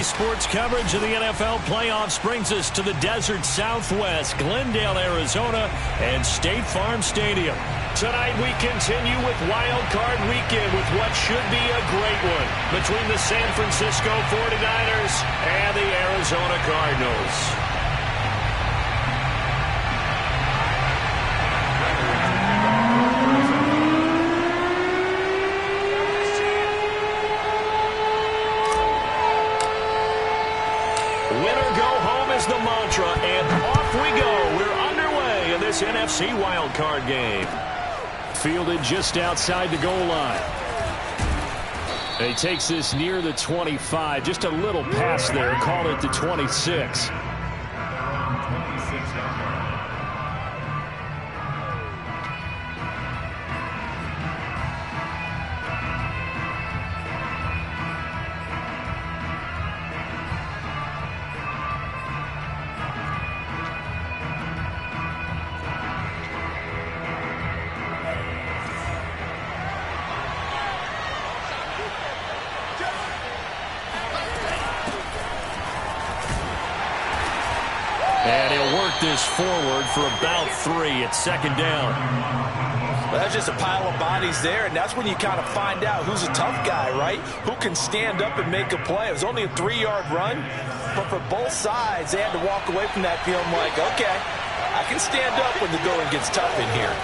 sports coverage of the NFL playoffs brings us to the desert Southwest, Glendale, Arizona, and State Farm Stadium. Tonight we continue with Wild Card Weekend with what should be a great one between the San Francisco 49ers and the Arizona Cardinals. The mantra, and off we go. We're underway in this NFC wildcard game. Fielded just outside the goal line. And he takes this near the 25. Just a little pass there. Call it the 26. And he'll work this forward for about 3 at second down. Well, that's just a pile of bodies there, and that's when you kind of find out who's a tough guy, right? Who can stand up and make a play. It was only a 3-yard run, but for both sides, they had to walk away from that feeling like, okay, I can stand up when the going gets tough in here.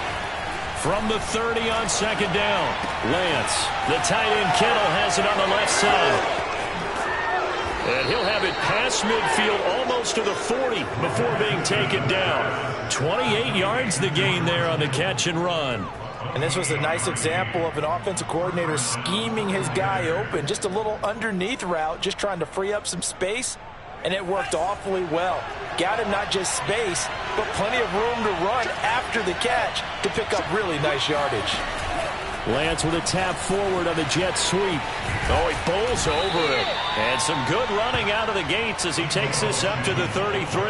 From the 30 on second down, Lance, the tight end Kittle has it on the left side. And he'll have it past midfield almost to the 40 before being taken down. 28 yards the gain there on the catch and run. And this was a nice example of an offensive coordinator scheming his guy open. Just a little underneath route, just trying to free up some space. And it worked awfully well. Got him not just space, but plenty of room to run after the catch to pick up really nice yardage. Lance with a tap forward on the jet sweep. Oh, he bowls over him. And some good running out of the gates as he takes this up to the 33.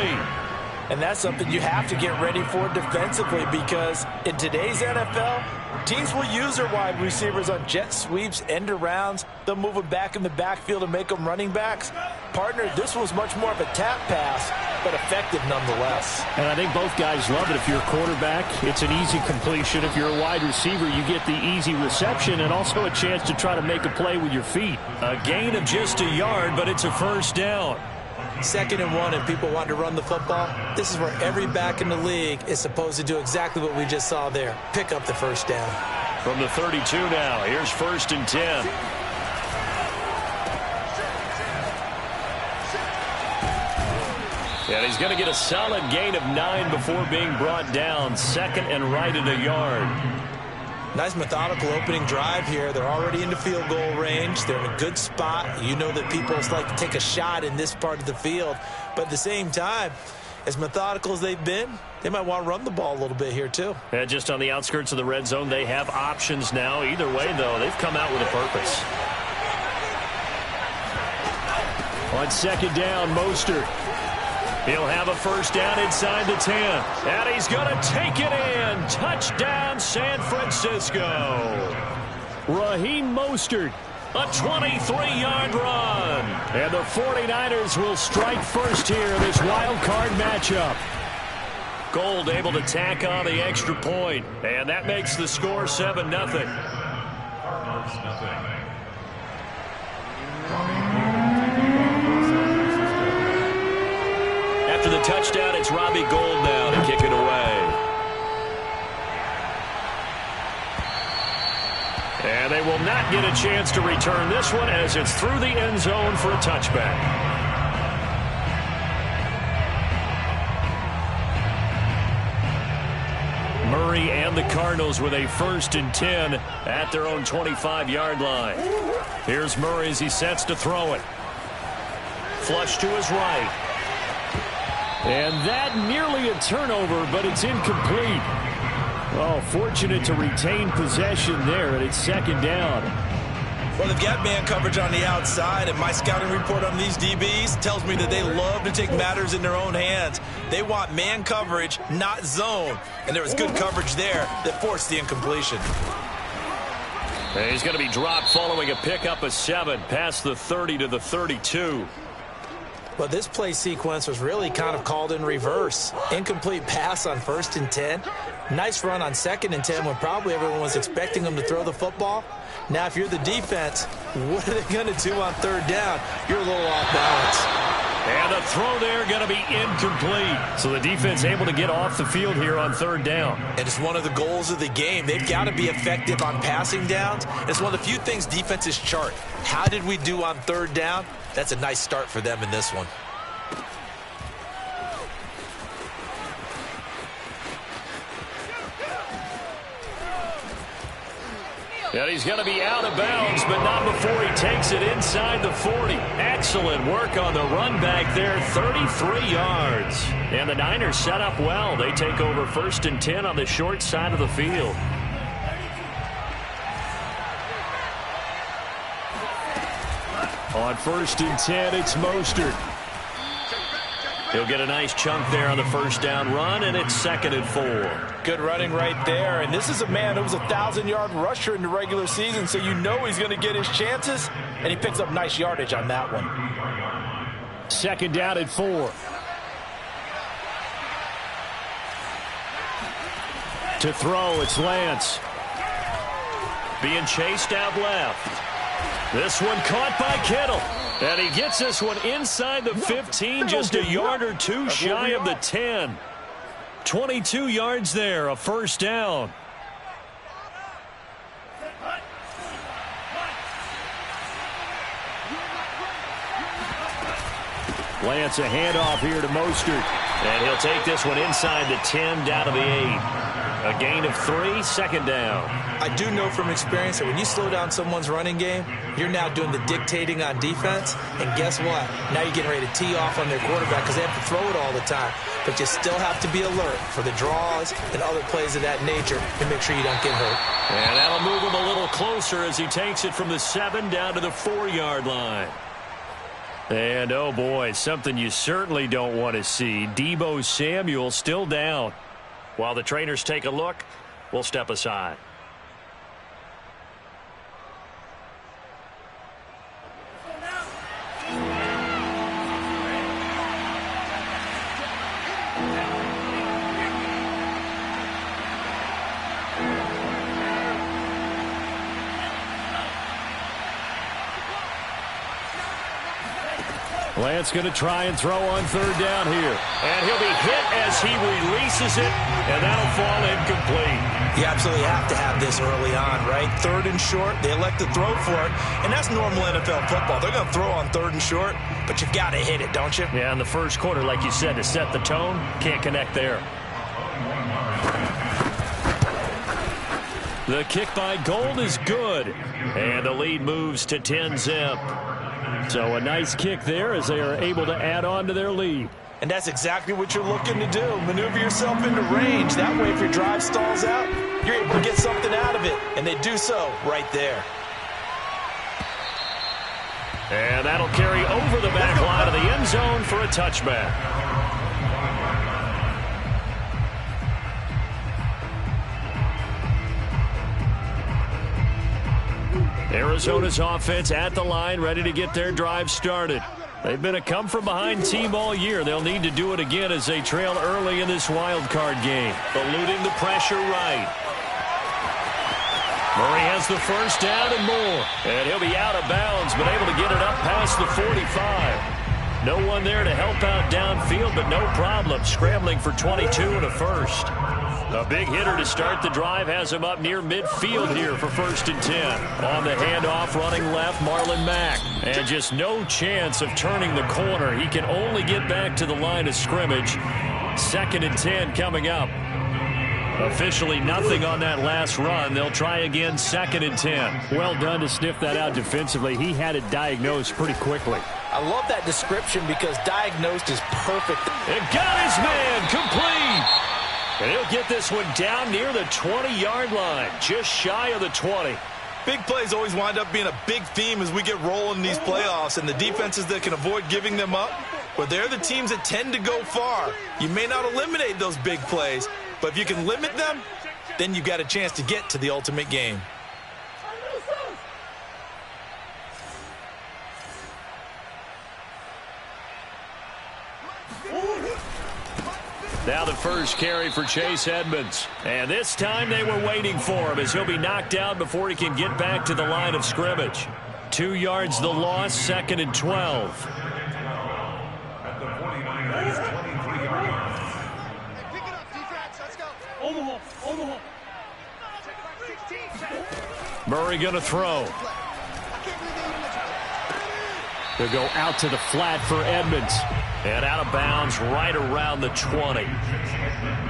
And that's something you have to get ready for defensively, because in today's NFL, teams will use their wide receivers on jet sweeps, end arounds. They'll move them back in the backfield and make them running backs. Partner, this was much more of a tap pass, but effective nonetheless. And I think both guys love it. If you're a quarterback, it's an easy completion. If you're a wide receiver, you get the easy reception and also a chance to try to make a play with your feet. A gain of just a yard, but it's a first down. 2nd and 1, and people want to run the football. This is where every back in the league is supposed to do exactly what we just saw there. Pick up the first down. From the 32 now, here's 1st and 10. And he's going to get a solid gain of 9 before being brought down. 2nd and right at a yard. Nice methodical opening drive here. They're already into field goal range. They're in a good spot. You know that people like to take a shot in this part of the field. But at the same time, as methodical as they've been, they might want to run the ball a little bit here too. And just on the outskirts of the red zone, they have options now. Either way, though, they've come out with a purpose. On 2nd down, Mostert. He'll have a first down inside the 10. And he's going to take it in. Touchdown, San Francisco. Raheem Mostert, a 23-yard run. And the 49ers will strike first here in this wild card matchup. Gold able to tack on the extra point. And that makes the score 7-0. After the touchdown, it's Robbie Gould now to kick it away. And they will not get a chance to return this one as it's through the end zone for a touchback. Murray and the Cardinals with a 1st and 10 at their own 25-yard line. Here's Murray as he sets to throw it. Flush to his right. And that nearly a turnover, but it's incomplete. Oh, fortunate to retain possession there, and it's 2nd down. Well, they've got man coverage on the outside, and my scouting report on these DBs tells me that they love to take matters in their own hands. They want man coverage, not zone. And there was good coverage there that forced the incompletion. And he's going to be dropped following a pickup of 7 past the 30 to the 32. Well, this play sequence was really kind of called in reverse. Incomplete pass on 1st and 10. Nice run on 2nd and 10 when probably everyone was expecting them to throw the football. Now, if you're the defense, what are they going to do on 3rd down? You're a little off balance. And the throw there going to be incomplete. So the defense able to get off the field here on 3rd down. And it's one of the goals of the game. They've got to be effective on passing downs. It's one of the few things defenses chart. How did we do on 3rd down? That's a nice start for them in this one. And he's going to be out of bounds, but not before he takes it inside the 40. Excellent work on the run back there, 33 yards. And the Niners set up well. They take over 1st and 10 on the short side of the field. On 1st and 10, it's Mostert. He'll get a nice chunk there on the 1st down run, and it's 2nd and 4. Good running right there. And this is a man who was a 1,000-yard rusher in the regular season, so you know he's going to get his chances, and he picks up nice yardage on that one. 2nd down and 4. To throw, it's Lance. Being chased out left. This one caught by Kittle. And he gets this one inside the 15, just a yard or two shy of the 10. 22 yards there, a 1st down. Lance a handoff here to Mostert. And he'll take this one inside the 10 down to the 8. A gain of 3, 2nd down. I do know from experience that when you slow down someone's running game, you're now doing the dictating on defense. And guess what? Now you're getting ready to tee off on their quarterback because they have to throw it all the time. But you still have to be alert for the draws and other plays of that nature to make sure you don't get hurt. And that'll move him a little closer as he takes it from the 7 down to the 4-yard line. And, oh, boy, something you certainly don't want to see. Deebo Samuel still down. While the trainers take a look, we'll step aside. Lance going to try and throw on 3rd down here. And he'll be hit as he releases it, and that'll fall incomplete. You absolutely have to have this early on, right? 3rd and short, they elect to throw for it, and that's normal NFL football. They're going to throw on 3rd and short, but you've got to hit it, don't you? Yeah, in the 1st quarter, like you said, to set the tone, can't connect there. The kick by Gold is good, and the lead moves to 10-zip. So a nice kick there as they are able to add on to their lead. And that's exactly what you're looking to do. Maneuver yourself into range. That way, if your drive stalls out, you're able to get something out of it. And they do so right there. And that'll carry over the back line of the end zone for a touchback. Arizona's offense at the line, ready to get their drive started. They've been a come-from-behind team all year. They'll need to do it again as they trail early in this wild card game. Eluding the pressure right. Murray has the 1st down and more. And he'll be out of bounds, but able to get it up past the 45. No one there to help out downfield, but no problem. Scrambling for 22 and a 1st. A big hitter to start the drive has him up near midfield here for 1st and 10. On the handoff, running left, Marlon Mack. And just no chance of turning the corner. He can only get back to the line of scrimmage. 2nd and 10 coming up. Officially nothing on that last run. They'll try again, 2nd and 10. Well done to sniff that out defensively. He had it diagnosed pretty quickly. I love that description because diagnosed is perfect. And got his man complete. And he'll get this one down near the 20-yard line, just shy of the 20. Big plays always wind up being a big theme as we get rolling in these playoffs, and the defenses that can avoid giving them up, but they're the teams that tend to go far. You may not eliminate those big plays, but if you can limit them, then you've got a chance to get to the ultimate game. Now the first carry for Chase Edmonds. And this time they were waiting for him as he'll be knocked down before he can get back to the line of scrimmage. 2 yards the loss, 2nd and 12. Murray going to throw. They'll go out to the flat for Edmonds. And out of bounds right around the 20.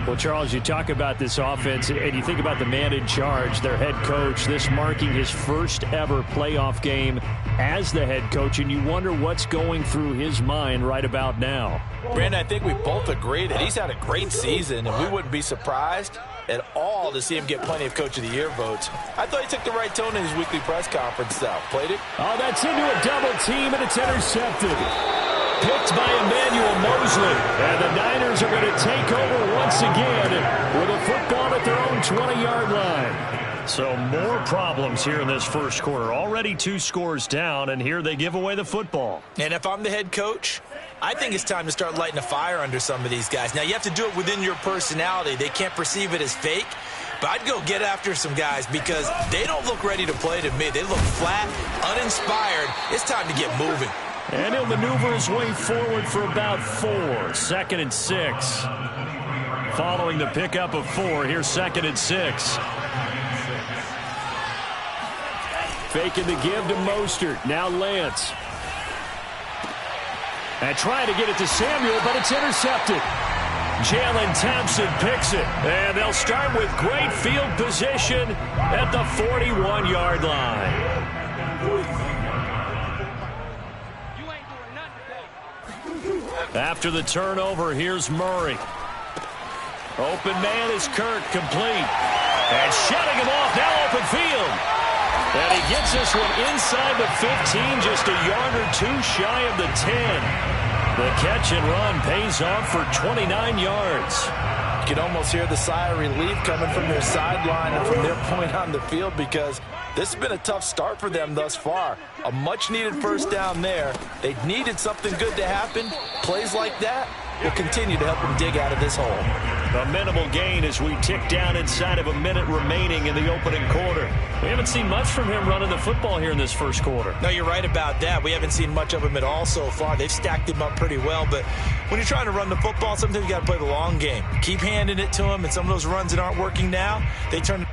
Well, Charles, you talk about this offense, and you think about the man in charge, their head coach, this marking his first ever playoff game as the head coach, and you wonder what's going through his mind right about now. Brandon, I think we both agree that he's had a great season, and we wouldn't be surprised at all to see him get plenty of Coach of the Year votes. I thought he took the right tone in his weekly press conference, though. Played it? Oh, that's into a double team, and it's intercepted. Picked by Emmanuel Mosley. And the Niners are going to take over once again with a football at their own 20-yard line. So more problems here in this first quarter. Already 2 scores down, and here they give away the football. And if I'm the head coach, I think it's time to start lighting a fire under some of these guys. Now, you have to do it within your personality. They can't perceive it as fake. But I'd go get after some guys because they don't look ready to play to me. They look flat, uninspired. It's time to get moving. And he'll maneuver his way forward for about 4. 2nd and 6. Following the pickup of 4, here's 2nd and 6. Faking the give to Mostert. Now Lance. And trying to get it to Samuel, but it's intercepted. Jalen Thompson picks it. And they'll start with great field position at the 41-yard line. After the turnover, here's Murray. Open man is Kirk, complete. And shutting him off, now open field. And he gets this one inside the 15, just a yard or 2 shy of the 10. The catch and run pays off for 29 yards. You can almost hear the sigh of relief coming from their sideline and from their point on the field because this has been a tough start for them thus far. A much-needed first down there. They needed something good to happen. Plays like that will continue to help them dig out of this hole. A minimal gain as we tick down inside of a minute remaining in the opening quarter. We haven't seen much from him running the football here in this first quarter. No, you're right about that. We haven't seen much of him at all so far. They've stacked him up pretty well, but when you're trying to run the football, sometimes you got to play the long game. Keep handing it to him, and some of those runs that aren't working now, they turn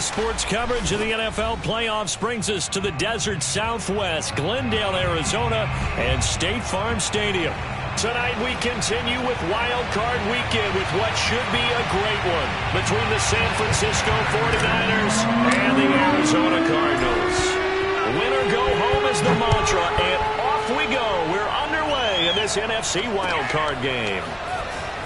Sports coverage of the NFL playoffs brings us to the desert Southwest, Glendale, Arizona, and State Farm Stadium. Tonight we continue with Wild Card Weekend with what should be a great one between the San Francisco 49ers and the Arizona Cardinals. Win or go home is the mantra, and off we go. We're underway in this NFC Wild Card game.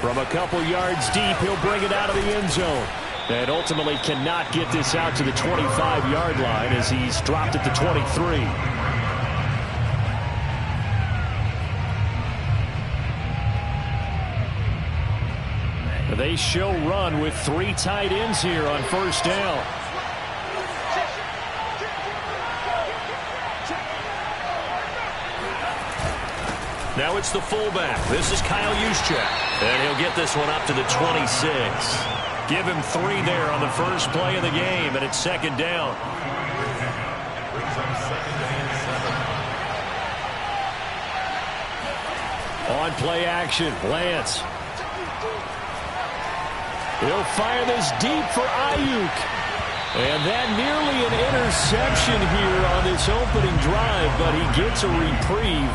From a couple yards deep, he'll bring it out of the end zone. And ultimately cannot get this out to the 25-yard line as he's dropped it to 23. They show run with 3 tight ends here on first down. Now it's the fullback. This is Kyle Juszczyk. And he'll get this one up to the 26. Give him 3 there on the first play of the game, and it's second down. On play action, Lance. He'll fire this deep for Ayuk. And that nearly an interception here on this opening drive, but he gets a reprieve.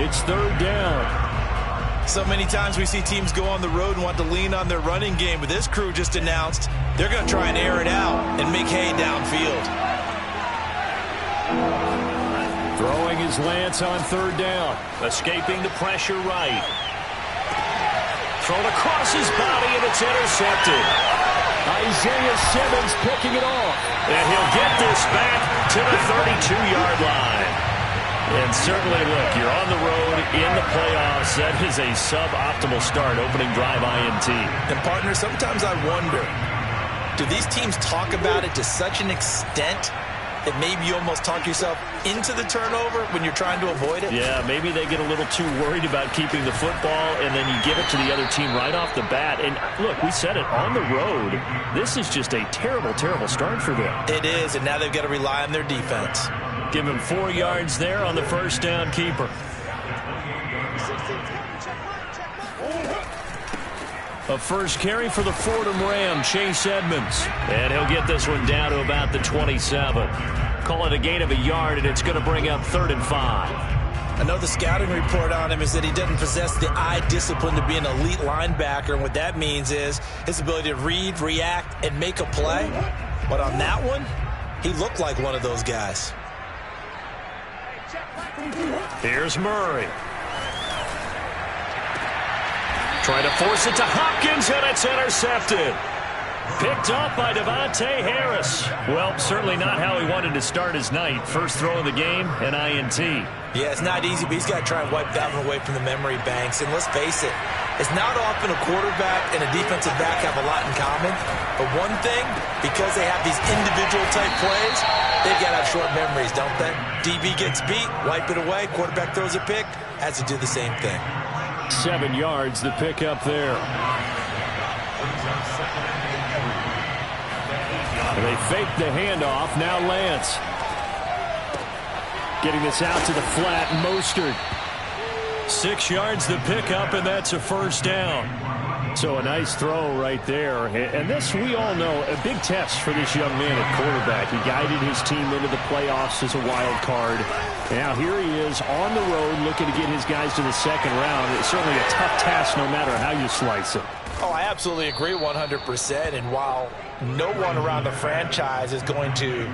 It's third down. So many times we see teams go on the road and want to lean on their running game, but this crew just announced they're going to try and air it out and make hay downfield. Throwing his Lance on third down. Escaping the pressure right. Thrown across his body, and it's intercepted. Isaiah Simmons picking it off. And he'll get this back to the 32-yard line. And certainly, look, you're on the road in the playoffs. That is a suboptimal start, opening drive INT. And, partner, sometimes I wonder, do these teams talk about it to such an extent that maybe you almost talk yourself into the turnover when you're trying to avoid it? Yeah, maybe they get a little too worried about keeping the football, and then you give it to the other team right off the bat. And, look, we said it, on the road, this is just a terrible, terrible start for them. It is, and now they've got to rely on their defense. Give him 4 yards there on the first down keeper. A first carry for the Fordham Ram, Chase Edmonds. And he'll get this one down to about the 27. Call it a gain of a yard, and it's going to bring up 3rd and 5. I know the scouting report on him is that he doesn't possess the eye discipline to be an elite linebacker, and what that means is his ability to read, react, and make a play. But on that one, he looked like one of those guys. Here's Murray. Trying to force it to Hopkins, and it's intercepted. Picked up by Devontae Harris. Well, certainly not how he wanted to start his night. First throw of the game, an INT. Yeah, it's not easy, but he's got to try and wipe that one away from the memory banks. And let's face it, it's not often a quarterback and a defensive back have a lot in common. But one thing, because they have these individual type plays, they've got to have short memories, don't they? DB gets beat, wipe it away, quarterback throws a pick, has to do the same thing. 7 yards, the pickup there. And they fake the handoff. Now Lance. Getting this out to the flat. Mostert. 6 yards the pickup, and that's a first down. So a nice throw right there. And this, we all know, a big test for this young man at quarterback. He guided his team into the playoffs as a wild card. Now here he is on the road looking to get his guys to the second round. It's certainly a tough task no matter how you slice it. Oh, I absolutely agree 100%. And while no one around the franchise is going to,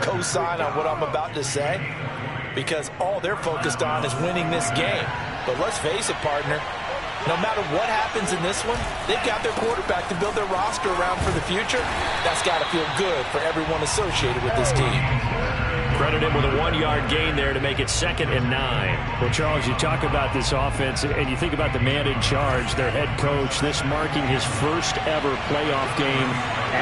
co-sign on what I'm about to say, because all they're focused on is winning this game. But let's face it, partner, no matter what happens in this one, they've got their quarterback to build their roster around for the future. That's got to feel good for everyone associated with this team. Credit him with a 1-yard gain there to make it 2nd and 9. Well, Charles, you talk about this offense, and you think about the man in charge, their head coach, this marking his first ever playoff game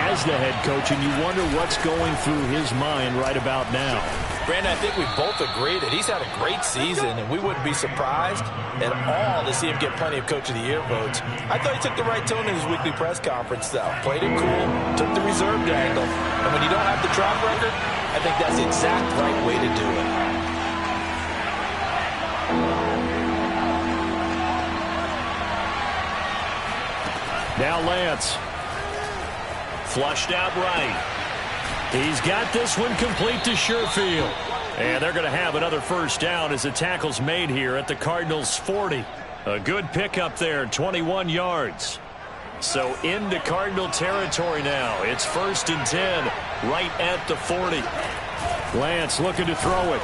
as the head coach, and you wonder what's going through his mind right about now. Brandon, I think we both agree that he's had a great season, and we wouldn't be surprised at all to see him get plenty of Coach of the Year votes. I thought he took the right tone in his weekly press conference, though. Played it cool, took the reserved angle. And when you don't have the track record, I think that's the exact right way to do it. Now Lance. Flushed out right. He's got this one complete to Sherfield. And they're going to have another first down as the tackle's made here at the Cardinals' 40. A good pickup there, 21 yards. So into Cardinal territory now. It's 1st and 10, right at the 40. Lance looking to throw it.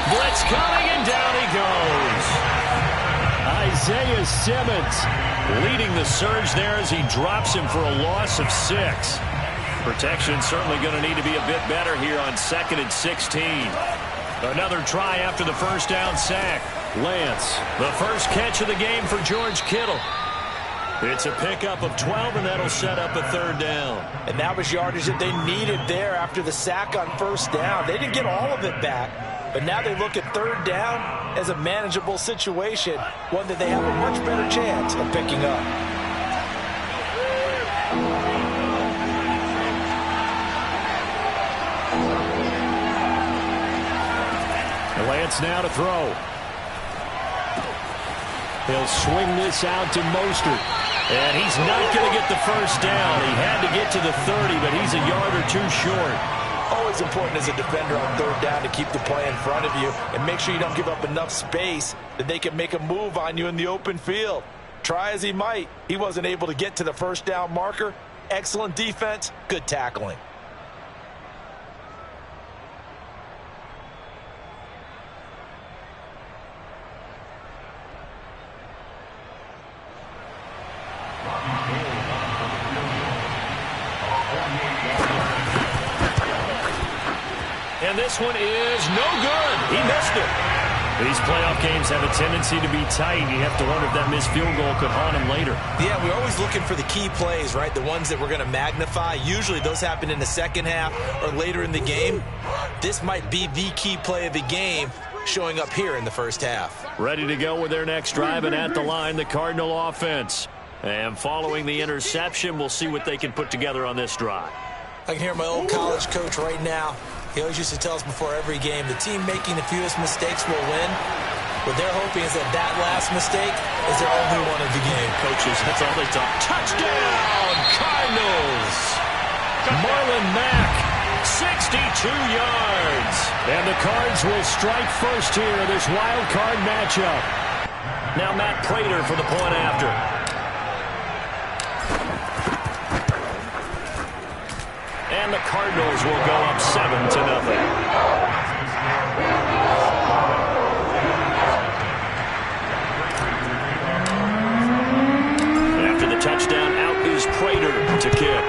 Blitz coming, and down he goes. Isaiah Simmons Leading the surge there as he drops him for a loss of 6. Protection certainly going to need to be a bit better here on 2nd and 16. Another try after the first down sack. Lance. The first catch of the game for George Kittle. It's a pickup of 12, and that'll set up a 3rd down. And that was yardage that they needed there after the sack on 1st down. They didn't get all of it back, but now they look at 3rd down as a manageable situation, one that they have a much better chance of picking up. Lance now to throw. He'll swing this out to Mostert. And he's not going to get the first down. He had to get to the 30, but he's a yard or 2 short. Always important as a defender on 3rd down to keep the play in front of you and make sure you don't give up enough space that they can make a move on you in the open field. Try as he might, he wasn't able to get to the first down marker. Excellent defense, good tackling. And this one is no good. He missed it. These playoff games have a tendency to be tight. You have to wonder if that missed field goal could haunt him later. Yeah, we're always looking for the key plays, right? The ones that we're going to magnify. Usually those happen in the second half or later in the game. This might be the key play of the game showing up here in the first half. Ready to go with their next drive, and at the line, the Cardinal offense. And following the interception, we'll see what they can put together on this drive. I can hear my old college coach right now. He always used to tell us before every game, the team making the fewest mistakes will win. What they're hoping is that that last mistake is their only one of the game. Coaches, that's all they talk. Touchdown, Cardinals! Marlon Mack, 62 yards. And the Cards will strike first here in this wild card matchup. Now Matt Prater for the point after. And the Cardinals will go up 7-0. After the touchdown, out is Prater to kick.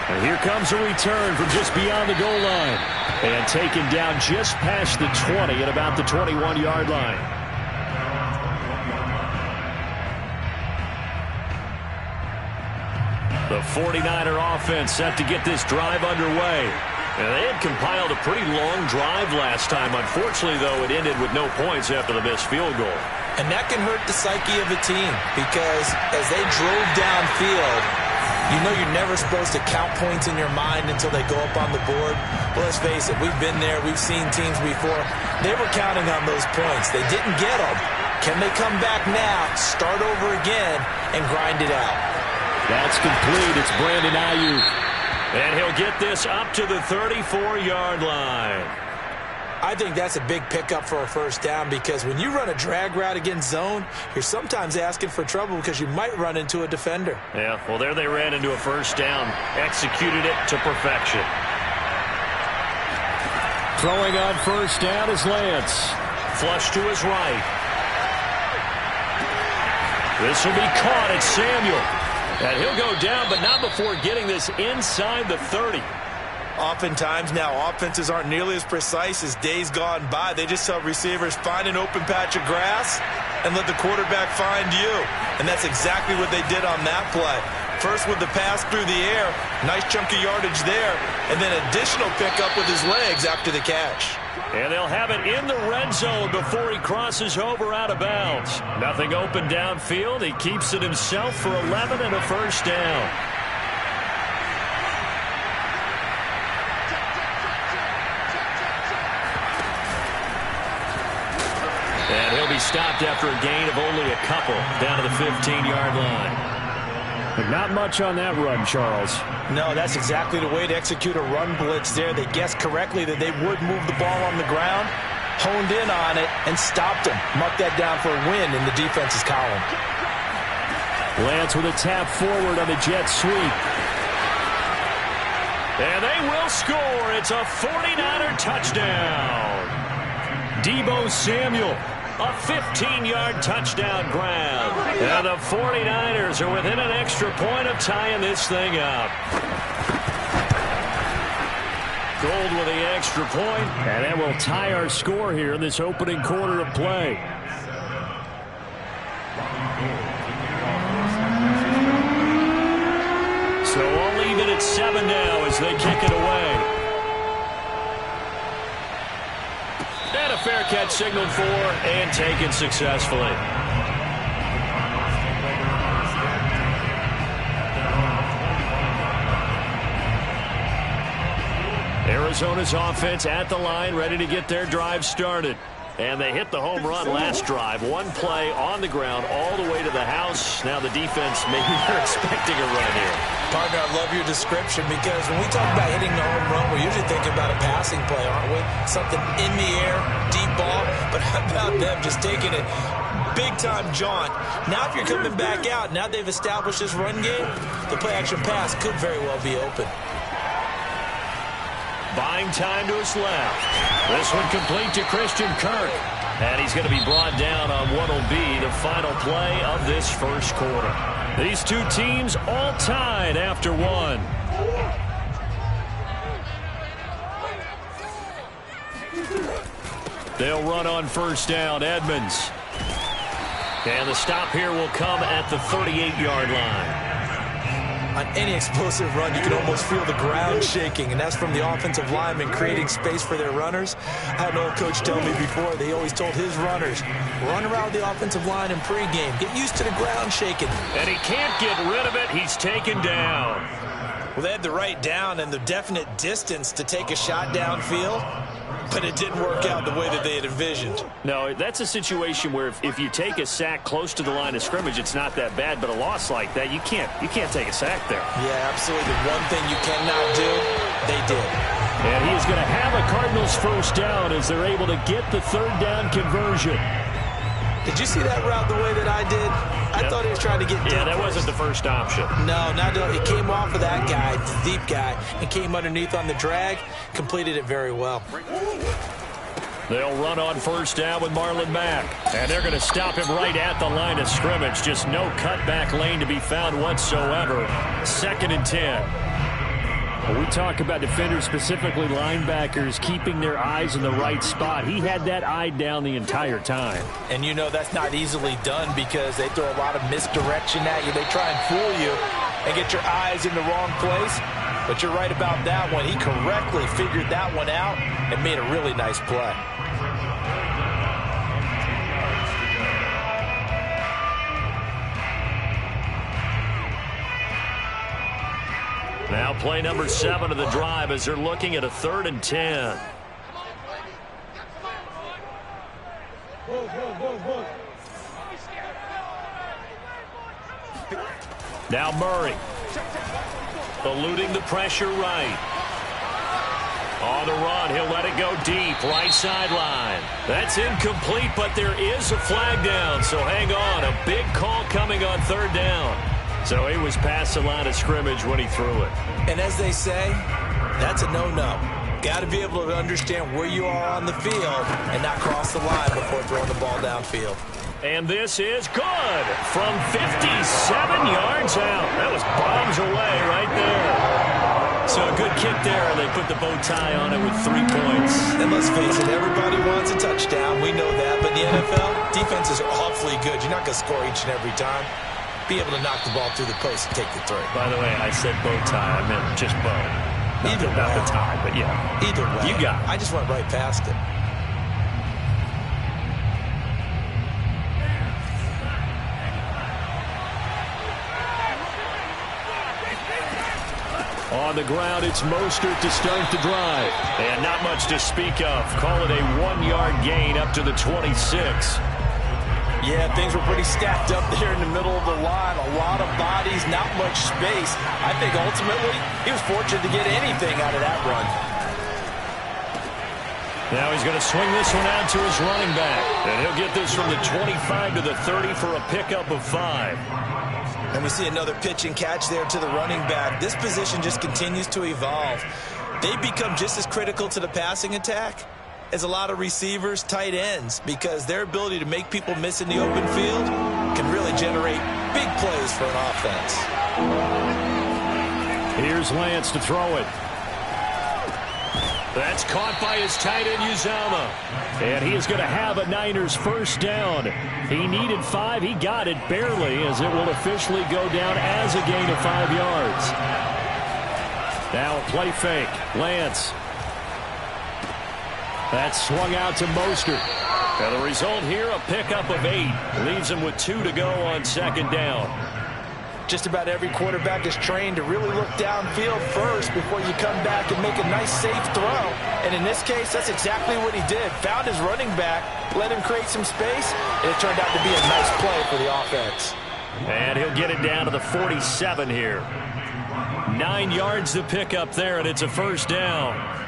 And here comes a return from just beyond the goal line. And taken down just past the 20 at about the 21-yard line. The 49er offense set to get this drive underway. And they had compiled a pretty long drive last time. Unfortunately, though, it ended with no points after the missed field goal. And that can hurt the psyche of a team because as they drove downfield, you know you're never supposed to count points in your mind until they go up on the board. Well, let's face it, we've been there. We've seen teams before. They were counting on those points. They didn't get them. Can they come back now, start over again, and grind it out? That's complete. It's Brandon Ayuk. And he'll get this up to the 34-yard line. I think that's a big pickup for a first down because when you run a drag route against zone, you're sometimes asking for trouble because you might run into a defender. Yeah, well, there they ran into a first down. Executed it to perfection. Throwing on first down is Lance. Flush to his right. This will be caught at Samuel. And he'll go down, but not before getting this inside the 30. Oftentimes now, offenses aren't nearly as precise as days gone by. They just tell receivers, find an open patch of grass and let the quarterback find you. And that's exactly what they did on that play. First with the pass through the air, nice chunky yardage there, and then additional pickup with his legs after the catch. And they'll have it in the red zone before he crosses over out of bounds. Nothing open downfield. He keeps it himself for 11 and a first down. And he'll be stopped after a gain of only a couple down to the 15-yard line. But not much on that run, Charles. No, that's exactly the way to execute a run blitz there. They guessed correctly that they would move the ball on the ground, honed in on it, and stopped them. Mark that down for a win in the defense's column. Lance with a tap forward on the jet sweep. And they will score. It's a 49er touchdown. Deebo Samuel, a 15-yard touchdown grab. And the 49ers are within an extra point of tying this thing up. Gold with the extra point. And that will tie our score here in this opening quarter of play. So all even at 7 now as they kick it away. And a fair catch signaled for and taken successfully. Arizona's offense at the line, ready to get their drive started. And they hit the home run last drive. One play on the ground all the way to the house. Now the defense, maybe they're expecting a run here. Partner, I love your description because when we talk about hitting the home run, we're usually thinking about a passing play, aren't we? Something in the air, deep ball. But how about them just taking it big-time jaunt? Now if you're coming back out, now they've established this run game, the play-action pass could very well be open. Buying time to his left. This one complete to Christian Kirk. And he's going to be brought down on what will be the final play of this first quarter. These two teams all tied after one. They'll run on first down. Edmonds. And the stop here will come at the 38-yard line. On any explosive run, you can almost feel the ground shaking, and that's from the offensive linemen creating space for their runners. I had an old coach tell me before, they always told his runners, run around the offensive line in pregame. Get used to the ground shaking. And he can't get rid of it. He's taken down. Well, they had the right down and the definite distance to take a shot downfield, but it didn't work out the way that they had envisioned. No, that's a situation where if you take a sack close to the line of scrimmage, it's not that bad. But a loss like that, you can't take a sack there. Yeah, absolutely. The one thing you cannot do, they did. And he is going to have a Cardinals first down as they're able to get the third down conversion. Did you see that route the way that I did? I thought he was trying to get deep. Yeah, that wasn't the first option. No, not at all. It came off of that guy, the deep guy, and came underneath on the drag. Completed it very well. They'll run on first down with Marlon Mack. And they're going to stop him right at the line of scrimmage. Just no cutback lane to be found whatsoever. 2nd and 10. When we talk about defenders, specifically linebackers, keeping their eyes in the right spot. He had that eye down the entire time. And you know that's not easily done because they throw a lot of misdirection at you. They try and fool you and get your eyes in the wrong place. But you're right about that one. He correctly figured that one out and made a really nice play. Now play number 7 of the drive as they're looking at a 3rd and 10. Now Murray. Eluding the pressure right. On the run, he'll let it go deep, right sideline. That's incomplete, but there is a flag down, so hang on. A big call coming on 3rd down. So he was past the line of scrimmage when he threw it. And as they say, that's a no-no. Got to be able to understand where you are on the field and not cross the line before throwing the ball downfield. And this is good from 57 yards out. That was bombs away right there. So a good kick there, and they put the bow tie on it with 3 points. And let's face it, everybody wants a touchdown. We know that. But in the NFL, defenses are awfully good. You're not going to score each and every time. Be able to knock the ball through the post and take the throw. By the way, I said bow tie. I meant just bow. Either way. Not the tie, but yeah. Either way. You got it. I just went right past it. On the ground, it's Mostert to start the drive. And not much to speak of. Call it a 1-yard gain up to the 26. Yeah, things were pretty stacked up there in the middle of the line. A lot of bodies, not much space. I think ultimately he was fortunate to get anything out of that run. Now he's going to swing this one out to his running back. And he'll get this from the 25 to the 30 for a pickup of 5. And we see another pitch and catch there to the running back. This position just continues to evolve. They become just as critical to the passing attack as a lot of receivers, tight ends, because their ability to make people miss in the open field can really generate big plays for an offense. Here's Lance to throw it. That's caught by his tight end, Uzama. And he is going to have a Niners first down. He needed 5. He got it barely, as it will officially go down as a gain of 5 yards. Now a play fake. Lance. That's swung out to Mostert. And the result here, a pickup of 8. Leaves him with 2 to go on second down. Just about every quarterback is trained to really look downfield first before you come back and make a nice, safe throw. And in this case, that's exactly what he did. Found his running back, let him create some space, and it turned out to be a nice play for the offense. And he'll get it down to the 47 here. 9 yards to pick up there, and it's a first down.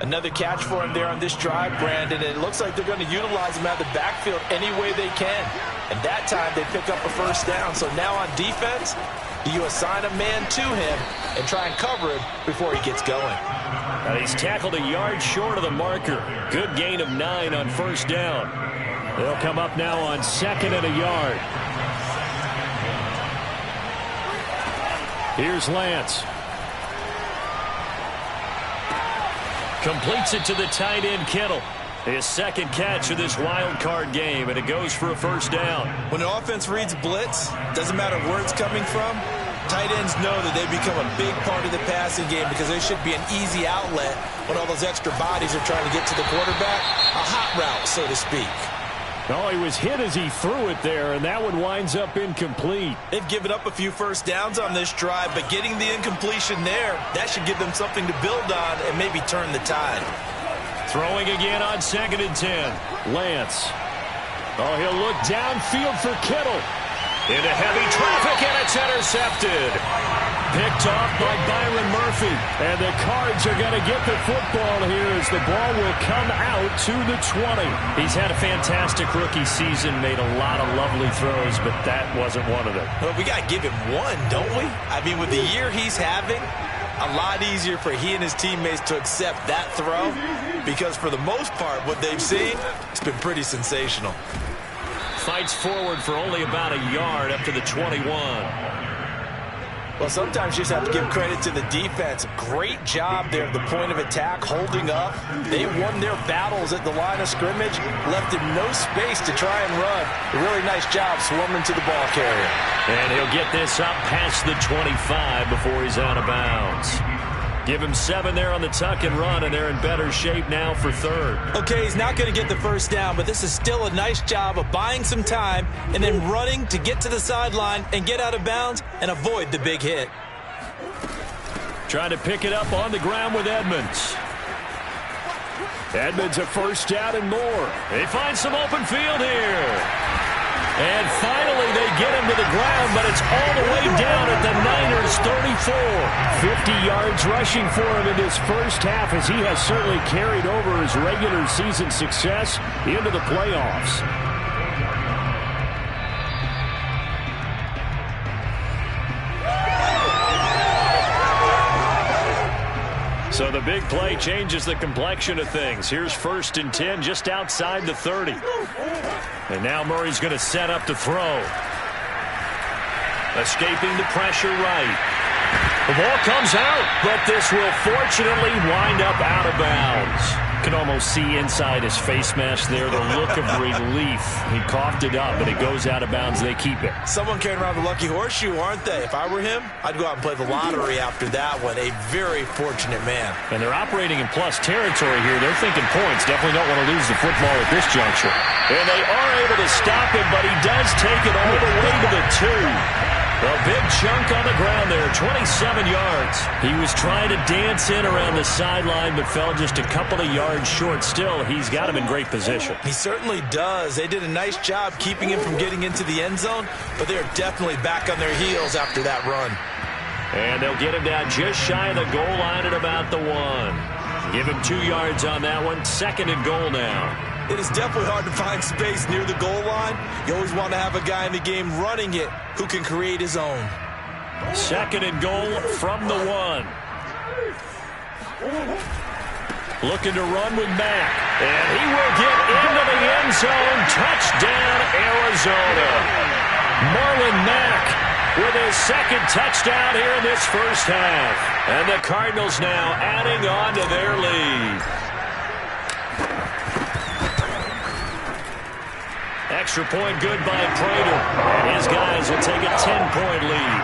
Another catch for him there on this drive, Brandon, and it looks like they're going to utilize him out of the backfield any way they can. And that time they pick up a first down. So now on defense, you assign a man to him and try and cover him before he gets going. And he's tackled a yard short of the marker. Good gain of 9 on first down. They'll come up now on 2nd and a yard. Here's Lance. Completes it to the tight end, Kittle. His second catch of this wild card game, and it goes for a first down. When the offense reads blitz, doesn't matter where it's coming from, tight ends know that they become a big part of the passing game because there should be an easy outlet when all those extra bodies are trying to get to the quarterback. A hot route, so to speak. Oh, he was hit as he threw it there, and that one winds up incomplete. They've given up a few first downs on this drive, but getting the incompletion there, that should give them something to build on and maybe turn the tide. Throwing again on 2nd and 10. Lance. Oh, he'll look downfield for Kittle. Into heavy traffic, and it's intercepted. Picked off by Byron Murphy. And the Cards are going to get the football here as the ball will come out to the 20. He's had a fantastic rookie season, made a lot of lovely throws, but that wasn't one of them. Well, we got to give him one, don't we? I mean, with the year he's having, a lot easier for he and his teammates to accept that throw because for the most part, what they've seen, it's been pretty sensational. Fights forward for only about a yard up to the 21. Well, sometimes you just have to give credit to the defense. Great job there at the point of attack, holding up. They won their battles at the line of scrimmage, left him no space to try and run. A really nice job swarming to the ball carrier. And he'll get this up past the 25 before he's out of bounds. Give him 7 there on the tuck and run, and they're in better shape now for 3rd. Okay, he's not going to get the first down, but this is still a nice job of buying some time and then running to get to the sideline and get out of bounds and avoid the big hit. Trying to pick it up on the ground with Edmonds. Edmonds a first down and more. They find some open field here. And finally they get him to the ground, but it's all the way down at the Niners 34. 50 yards rushing for him in his first half, as he has certainly carried over his regular season success into the playoffs. So the big play changes the complexion of things. Here's 1st and 10 just outside the 30. And now Murray's going to set up to throw. Escaping the pressure right. The ball comes out, but this will fortunately wind up out of bounds. Can almost see inside his face mask there the look of relief. He coughed it up, but it goes out of bounds. They keep it. Someone carrying around the lucky horseshoe, aren't they? If I were him, I'd go out and play the lottery after that one. A very fortunate man. And they're operating in plus territory here. They're thinking points. Definitely don't want to lose the football at this juncture. And they are able to stop him, but he does take it all the way to the 2. A big chunk on the ground there, 27 yards. He was trying to dance in around the sideline, but fell just a couple of yards short. Still, he's got him in great position. He certainly does. They did a nice job keeping him from getting into the end zone, but they're definitely back on their heels after that run. And they'll get him down just shy of the goal line at about the 1. Give him 2 yards on that one. 2nd and goal now. It is definitely hard to find space near the goal line. You always want to have a guy in the game running it who can create his own. 2nd and goal from the 1. Looking to run with Mack. And he will get into the end zone. Touchdown, Arizona. Marlon Mack with his 2nd touchdown here in this first half. And the Cardinals now adding on to their lead. Extra point good by Prater. And his guys will take a 10-point lead.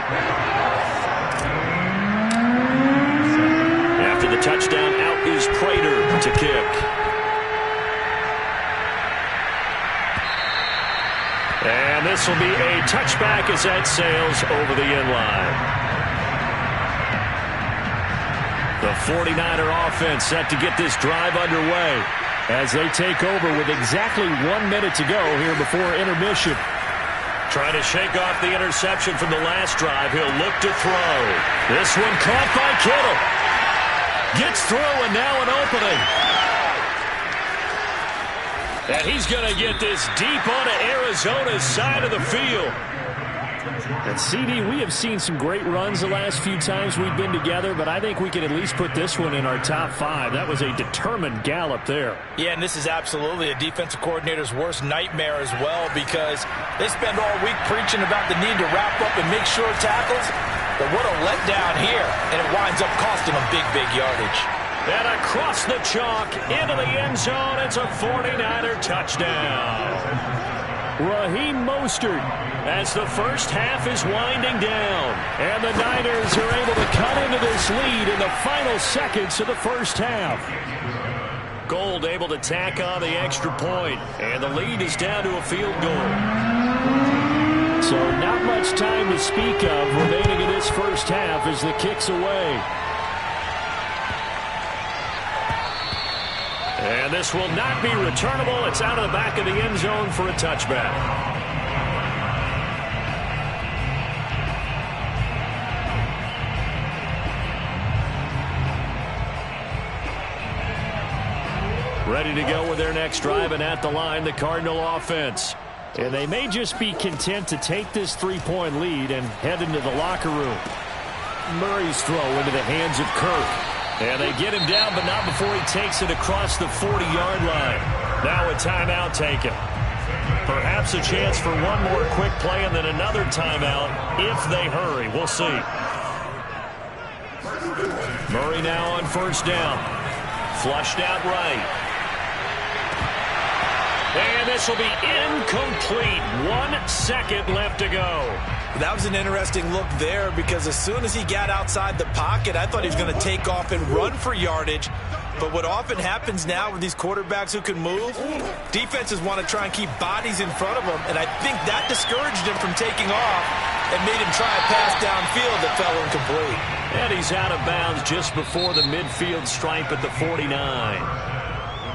After the touchdown, out is Prater to kick. And this will be a touchback as that sails over the end line. The 49er offense set to get this drive underway as they take over with exactly 1 minute to go here before intermission. Trying to shake off the interception from the last drive. He'll look to throw. This one caught by Kittle. Gets through and now an opening. And he's going to get this deep onto Arizona's side of the field. And CD, we have seen some great runs the last few times we've been together, but I think we can at least put this one in our top 5. That was a determined gallop there. Yeah, and this is absolutely a defensive coordinator's worst nightmare as well, because they spend all week preaching about the need to wrap up and make sure tackles. But what a letdown here, and it winds up costing them big, big yardage. And across the chalk into the end zone, it's a 49er touchdown. Raheem Mostert as the first half is winding down. And the Niners are able to cut into this lead in the final seconds of the first half. Gold able to tack on the extra point, and the lead is down to a field goal. So not much time to speak of remaining in this first half as the kick's away. And this will not be returnable. It's out of the back of the end zone for a touchback. Ready to go with their next drive, and at the line, the Cardinal offense. And they may just be content to take this 3-point lead and head into the locker room. Murray's throw into the hands of Kirk. And they get him down, but not before he takes it across the 40-yard line. Now a timeout taken. Perhaps a chance for one more quick play and then another timeout if they hurry. We'll see. Murray now on first down. Flushed out right. And this will be incomplete. 1 second left to go. That was an interesting look there, because as soon as he got outside the pocket, I thought he was going to take off and run for yardage. But what often happens now with these quarterbacks who can move, defenses want to try and keep bodies in front of them, and I think that discouraged him from taking off and made him try a pass downfield that fell incomplete. And he's out of bounds just before the midfield stripe at the 49.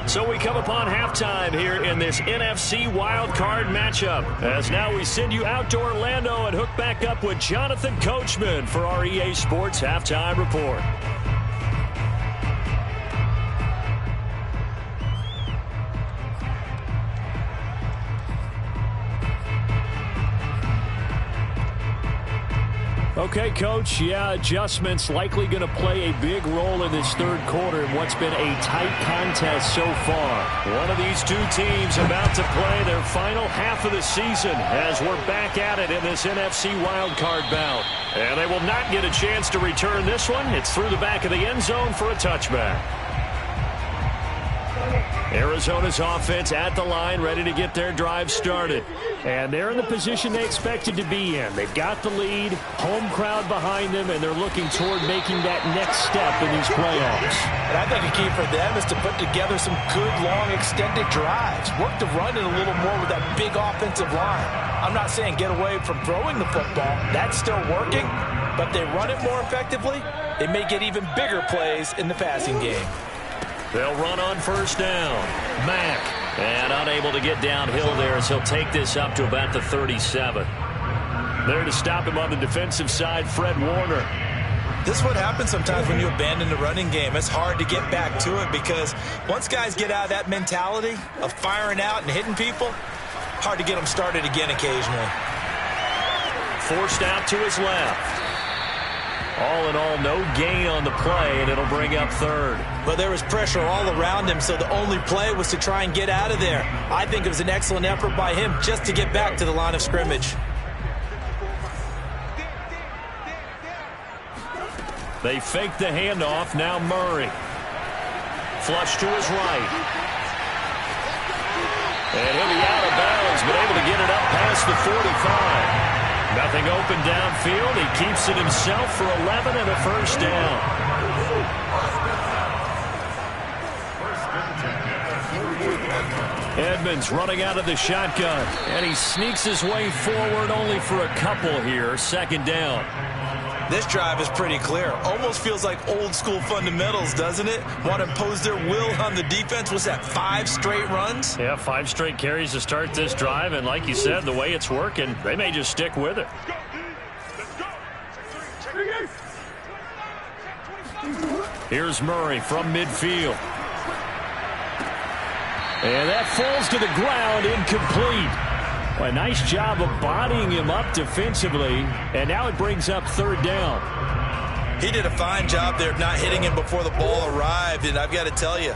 So we come upon halftime here in this NFC wildcard matchup, as now we send you out to Orlando and hook back up with Jonathan Coachman for our EA Sports Halftime Report. Okay, Coach, yeah, adjustments likely going to play a big role in this third quarter in what's been a tight contest so far. One of these two teams about to play their final half of the season as we're back at it in this NFC wildcard bout. And they will not get a chance to return this one. It's through the back of the end zone for a touchback. Arizona's offense at the line, ready to get their drive started. And they're in the position they expected to be in. They've got the lead, home crowd behind them, and they're looking toward making that next step in these playoffs. And I think a key for them is to put together some good, long, extended drives. Work the run in a little more with that big offensive line. I'm not saying get away from throwing the football. That's still working, but they run it more effectively. They may get even bigger plays in the passing game. They'll run on first down. Mack, and unable to get downhill there as he'll take this up to about the 37. There to stop him on the defensive side, Fred Warner. This is what happens sometimes when you abandon the running game. It's hard to get back to it because once guys get out of that mentality of firing out and hitting people, hard to get them started again occasionally. Forced out to his left. All in all, no gain on the play, and it'll bring up third. Well, there was pressure all around him, so the only play was to try and get out of there. I think it was an excellent effort by him just to get back to the line of scrimmage. They fake the handoff. Now Murray. Flush to his right. And he'll be out of bounds, but able to get it up past the 45. Nothing open downfield. He keeps it himself for 11 and a first down. Edmonds running out of the shotgun. And he sneaks his way forward only for a couple here. Second down. This drive is pretty clear. Almost feels like old school fundamentals, doesn't it? Want to impose their will on the defense. Was that 5 straight runs? Yeah, 5 straight carries to start this drive. And like you said, the way it's working, they may just stick with it. Here's Murray from midfield. And that falls to the ground, incomplete. A nice job of bodying him up defensively, and now it brings up third down. He did a fine job there of not hitting him before the ball arrived, and I've got to tell you,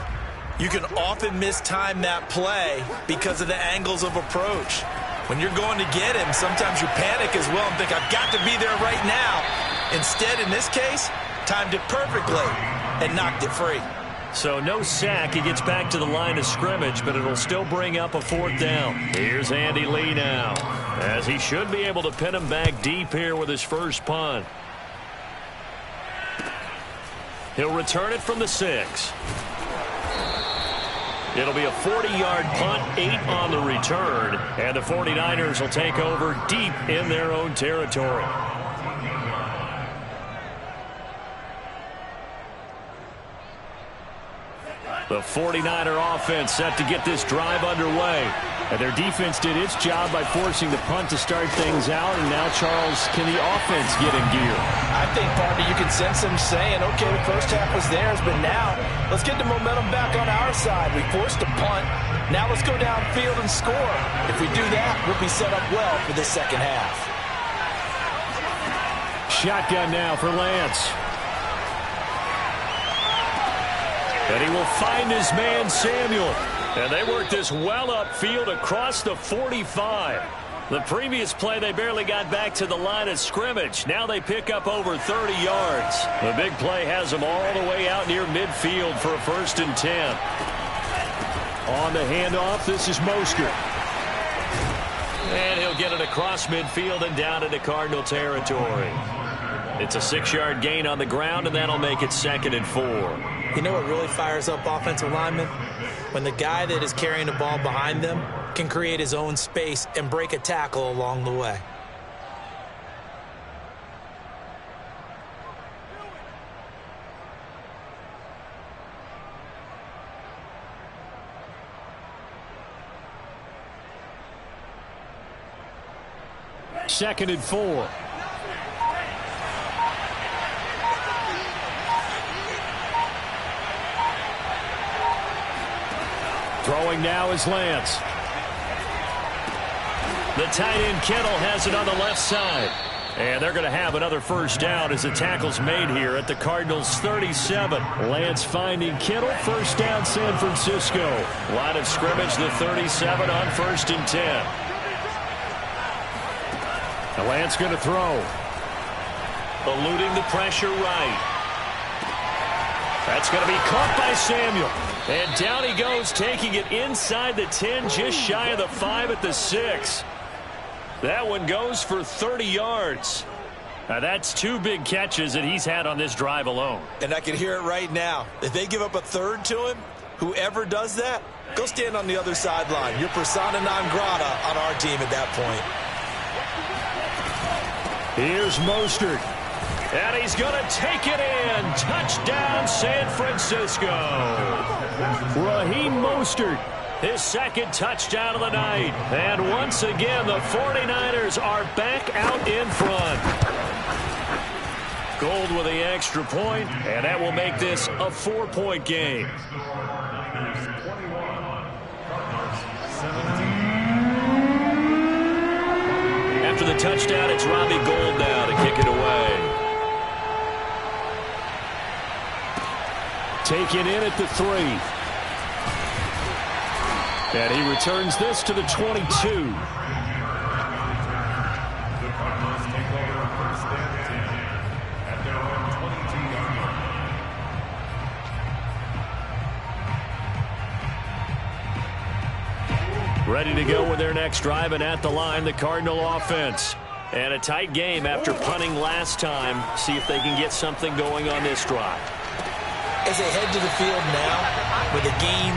you can often mistime that play because of the angles of approach. When you're going to get him, sometimes you panic as well and think, I've got to be there right now. Instead, in this case, timed it perfectly and knocked it free. So no sack. He gets back to the line of scrimmage, but it'll still bring up a fourth down. Here's Andy Lee now, as he should be able to pin him back deep here with his first punt. He'll return it from the 6. It'll be a 40-yard punt, 8 on the return, and the 49ers will take over deep in their own territory. The 49er offense set to get this drive underway. And their defense did its job by forcing the punt to start things out. And now, Charles, can the offense get in gear? I think, partner, you can sense them saying, okay, the first half was theirs, but now let's get the momentum back on our side. We forced a punt. Now let's go downfield and score. If we do that, we'll be set up well for this second half. Shotgun now for Lance. And he will find his man, Samuel. And they work this well upfield across the 45. The previous play, they barely got back to the line of scrimmage. Now they pick up over 30 yards. The big play has them all the way out near midfield for a 1st and 10. On the handoff, this is Mostert. And he'll get it across midfield and down into Cardinal territory. It's a 6-yard gain on the ground, and that'll make it 2nd and 4. You know what really fires up offensive linemen? When the guy that is carrying the ball behind them can create his own space and break a tackle along the way. Second and 4. Throwing now is Lance. The tight end Kittle has it on the left side. And they're going to have another first down as the tackle's made here at the Cardinals' 37. Lance finding Kittle. First down, San Francisco. Line of scrimmage, the 37 on 1st and 10. Now Lance going to throw. Eluding the pressure right. That's going to be caught by Samuel. And down he goes, taking it inside the 10, just shy of the 5 at the 6. That one goes for 30 yards. Now that's 2 big catches that he's had on this drive alone. And I can hear it right now. If they give up a 3rd to him, whoever does that, go stand on the other sideline. You're persona non grata on our team at that point. Here's Mostert. And he's going to take it in. Touchdown, San Francisco. Raheem Mostert, his second touchdown of the night. And once again, the 49ers are back out in front. Gold with the extra point, and that will make this a 4-point game. After the touchdown, it's Robbie Gould now to kick it away. Taken in at the 3. And he returns this to the 22. Ready to go with their next drive, and at the line, the Cardinal offense. And a tight game after punting last time. See if they can get something going on this drive. As they head to the field now, with the game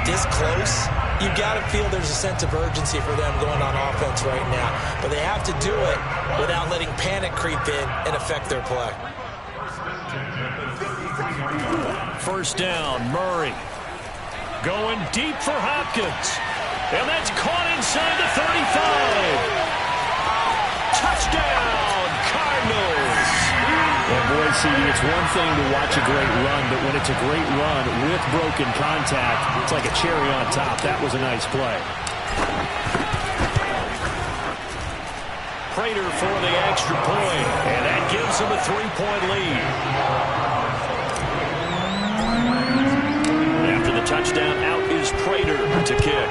this close, you've got to feel there's a sense of urgency for them going on offense right now. But they have to do it without letting panic creep in and affect their play. First down, Murray. Going deep for Hopkins. And that's caught inside the 35. Touchdown, Cardinals. And boy, CD, it's one thing to watch a great run, but when it's a great run with broken contact, it's like a cherry on top. That was a nice play. Prater for the extra point, and that gives them a 3-point lead. After the touchdown, out is Prater to kick.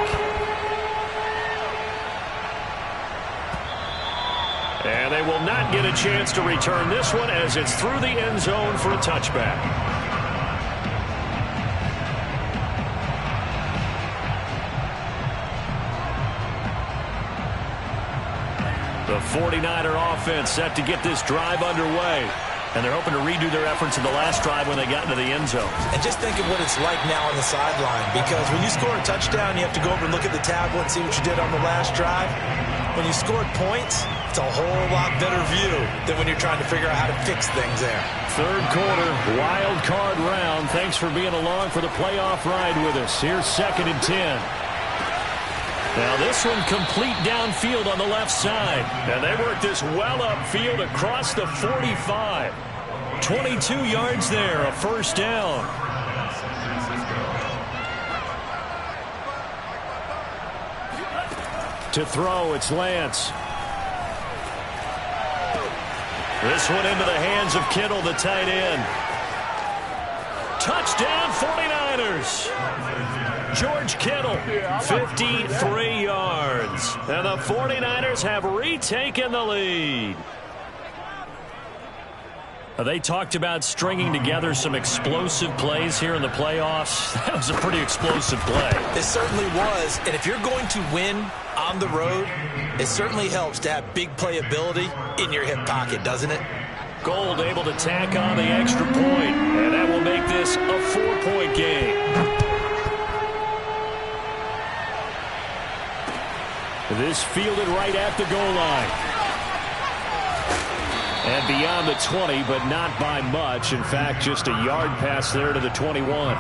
And they will not get a chance to return this one as it's through the end zone for a touchback. The 49er offense set to get this drive underway. And they're hoping to redo their efforts in the last drive when they got into the end zone. And just think of what it's like now on the sideline. Because when you score a touchdown, you have to go over and look at the tablet and see what you did on the last drive. When you scored points, it's a whole lot better view than when you're trying to figure out how to fix things there. Third quarter, wild card round. Thanks for being along for the playoff ride with us. Here's 2nd and 10. Now this one complete downfield on the left side. And they work this well upfield across the 45. 22 yards there, a first down. To throw, it's Lance. This one into the hands of Kittle, the tight end. Touchdown, 49ers. George Kittle, 53 yards. And the 49ers have retaken the lead. They talked about stringing together some explosive plays here in the playoffs. That was a pretty explosive play. It certainly was. And if you're going to win on the road, it certainly helps to have big playability in your hip pocket, doesn't it? Gould able to tack on the extra point, and that will make this a 4-point game. This fielded right at the goal line. And beyond the 20, but not by much. In fact, just a yard pass there to the 21.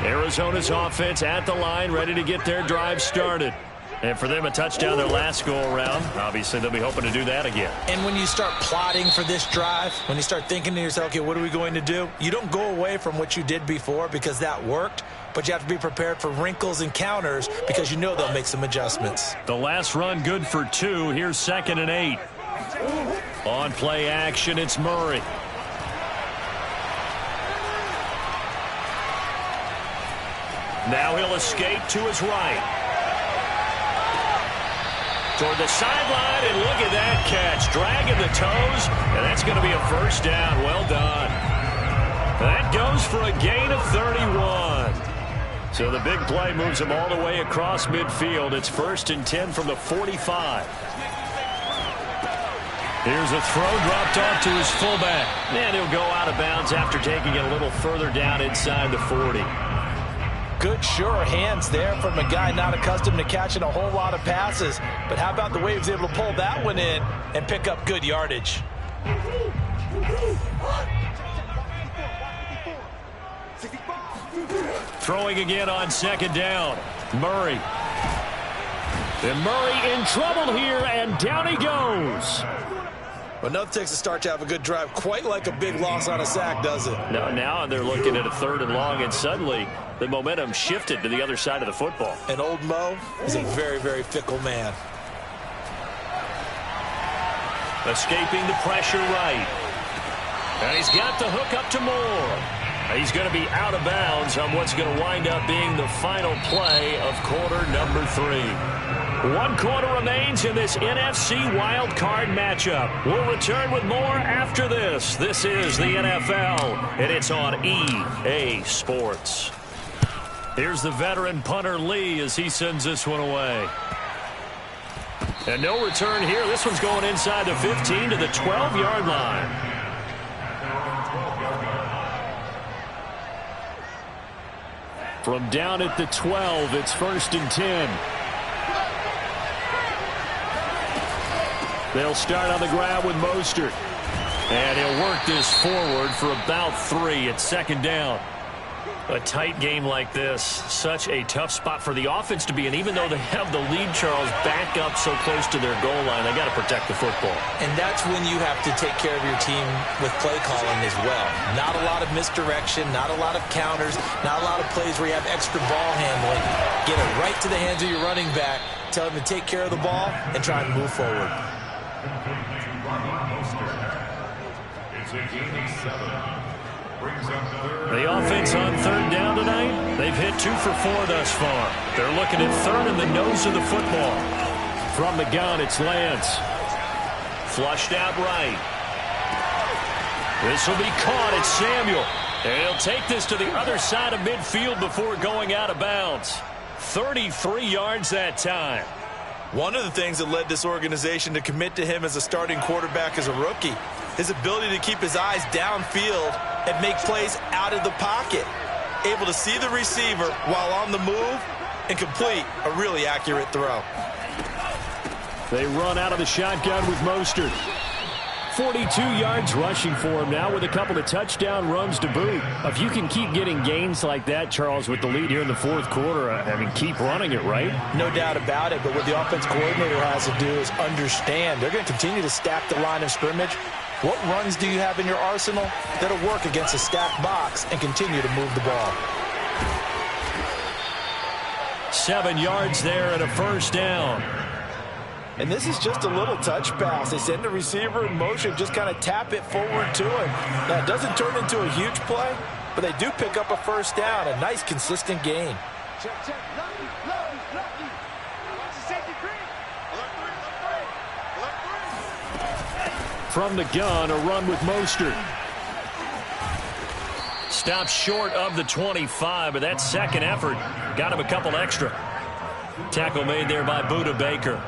Arizona's offense at the line, ready to get their drive started. And for them, a touchdown their last go-around. Obviously, they'll be hoping to do that again. And when you start plotting for this drive, when you start thinking to yourself, okay, what are we going to do? You don't go away from what you did before because that worked, but you have to be prepared for wrinkles and counters because you know they'll make some adjustments. The last run good for 2. Here's 2nd and 8. On play action, it's Murray. Now he'll escape to his right. Toward the sideline, and look at that catch. Dragging the toes, and that's going to be a first down. Well done. That goes for a gain of 31. So the big play moves him all the way across midfield. It's 1st and 10 from the 45. Here's a throw dropped off to his fullback. And he'll go out of bounds after taking it a little further down inside the 40. Good, sure hands there from a guy not accustomed to catching a whole lot of passes. But how about the way he was able to pull that one in and pick up good yardage? Throwing again on second down. Murray. And Murray in trouble here, and down he goes. Well, nothing takes a start to have a good drive quite like a big loss on a sack, does it? No, now they're looking at a 3rd and long, and suddenly the momentum shifted to the other side of the football. And old Mo is a very, very fickle man. Escaping the pressure right. And he's got the hook up to Moore. He's going to be out of bounds on what's going to wind up being the final play of quarter number 3. 1 quarter remains in this NFC Wild Card matchup. We'll return with more after this. This is the NFL, and it's on EA Sports. Here's the veteran punter Lee as he sends this one away. And no return here. This one's going inside the 15 to the 12-yard line. From down at the 12, it's 1st and 10. They'll start on the ground with Mostert. And he'll work this forward for about 3 at 2nd down. A tight game like this, such a tough spot for the offense to be in. Even though they have the lead, Charles, back up so close to their goal line, they got to protect the football. And that's when you have to take care of your team with play calling as well. Not a lot of misdirection, not a lot of counters, not a lot of plays where you have extra ball handling. Get it right to the hands of your running back, tell him to take care of the ball, and try and move forward. The offense on 3rd down tonight, they've hit 2 for 4 thus far. They're looking at 3rd in the nose of the football. From the gun, it's Lance. Flushed out right. This will be caught. It's Samuel. And he'll take this to the other side of midfield before going out of bounds. 33 yards that time. One of the things that led this organization to commit to him as a starting quarterback as a rookie, his ability to keep his eyes downfield and make plays out of the pocket. Able to see the receiver while on the move and complete a really accurate throw. They run out of the shotgun with Mostert. 42 yards rushing for him now with a couple of touchdown runs to boot. If you can keep getting gains like that, Charles, with the lead here in the 4th quarter, I mean, keep running it, right? No doubt about it, but what the offense coordinator has to do is understand. They're going to continue to stack the line of scrimmage. What runs do you have in your arsenal that'll work against a stacked box and continue to move the ball? 7 yards there and a 1st down. And this is just a little touch pass. They send the receiver in motion, just kind of tap it forward to him. Now, it doesn't turn into a huge play, but they do pick up a 1st down, a nice, consistent gain. From the gun, a run with Mostert. Stopped short of the 25, but that second effort got him a couple extra. Tackle made there by Budda Baker.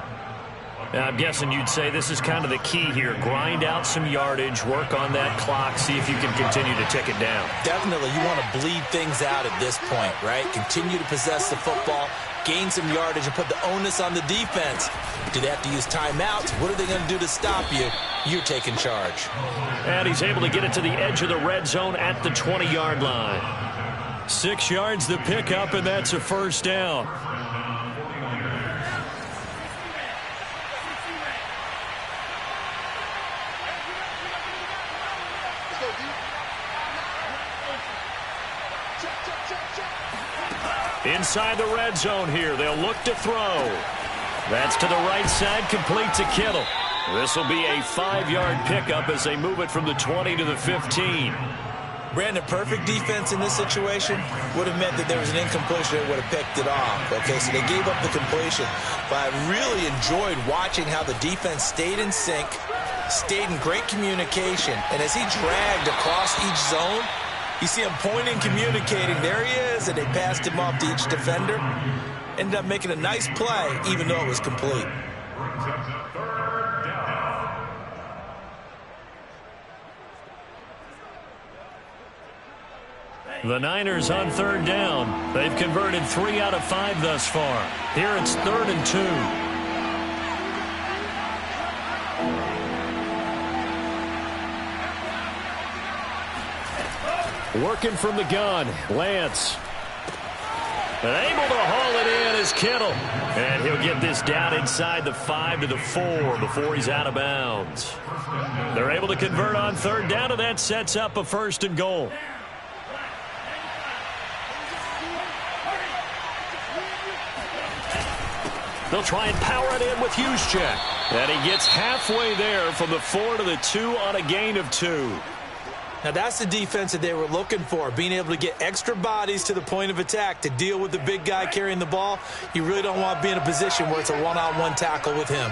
Now, I'm guessing you'd say this is kind of the key here. Grind out some yardage, work on that clock, see if you can continue to tick it down. Definitely. You want to bleed things out at this point, right? Continue to possess the football, gain some yardage, and put the onus on the defense. Do they have to use timeouts? What are they going to do to stop you? You're taking charge. And he's able to get it to the edge of the red zone at the 20-yard line. 6 yards the pickup, and that's a 1st down. Inside the red zone here, they'll look to throw. That's to the right side, complete to Kittle. This will be a 5-yard pickup as they move it from the 20 to the 15. Brandon, perfect defense in this situation would have meant that there was an incompletion that would have picked it off. Okay, so they gave up the completion. But I really enjoyed watching how the defense stayed in sync, stayed in great communication, and as he dragged across each zone, you see him pointing, communicating. There he is, and they passed him off to each defender. Ended up making a nice play, even though it was complete. The Niners on third down. They've converted 3 out of 5 thus far. Here it's 3rd and 2. Working from the gun, Lance. And able to haul it in is Kittle. And he'll get this down inside the 5 to the 4 before he's out of bounds. They're able to convert on third down, and that sets up a 1st and goal. They'll try and power it in with Juszczyk. And he gets halfway there from the 4 to the 2 on a gain of 2. Now that's the defense that they were looking for, being able to get extra bodies to the point of attack to deal with the big guy carrying the ball. You really don't want to be in a position where it's a one-on-one tackle with him.